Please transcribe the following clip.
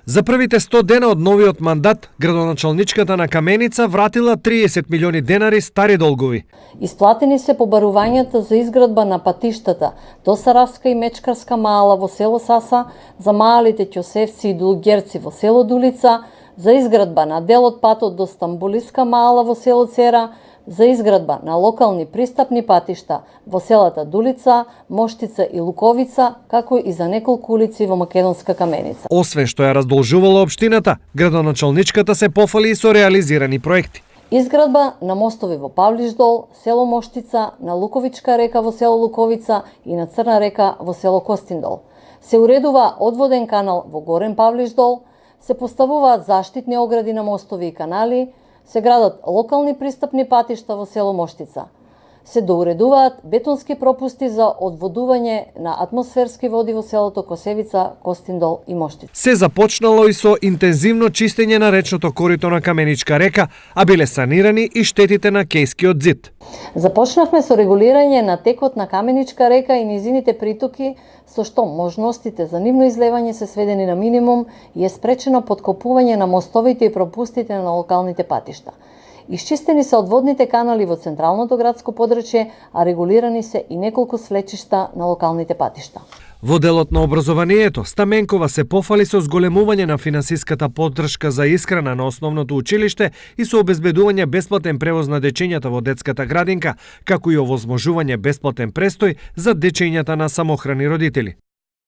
За првите 100 дена од новиот мандат, градоначалничката на Каменица вратила 30 милиони денари стари долгови. Исплатени се побарувањата за изградба на патиштата до Саравска и Мечкарска мала во село Саса, за малите ќосевци и дулгерци во село Дулица, за изградба на дел од патот до Стамбулиска мала во село Цера, за изградба на локални пристапни патишта во селата Дулица, Моштица и Луковица, како и за неколку улици во Македонска Каменица. Освен што ја раздолжувала општината, градоначалничката се пофали и со реализирани проекти. Изградба на мостови во Павлишдол, село Моштица, на Луковичка река во село Луковица и на Црна река во село Костиндол. Се уредува одводен канал во Горен Павлишдол, се поставуваат заштитни огради на мостови и канали, се градат локални пристапни патишта во село Моштица. Се доуредуваат бетонски пропусти за одводување на атмосферски води во селото Косевица, Костиндол и Моштица. Се започнало и со интензивно чистење на речното корито на Каменичка река, а биле санирани и штетите на Кејскиот зид. Започнавме со регулирање на текот на Каменичка река и низините притоки, со што можностите за нивно излевање се сведени на минимум и е спречено подкопување на мостовите и пропустите на локалните патишта. Исчистени се одводните канали во централното градско подрачје, а регулирани се и неколку свлечишта на локалните патишта. Во делот на образованието, Стаменкова се пофали со зголемување на финансиската поддршка за исхрана на основното училиште и со обезбедување бесплатен превоз на дечињата во детската градинка, како и овозможување бесплатен престој за дечињата на самохрани родители.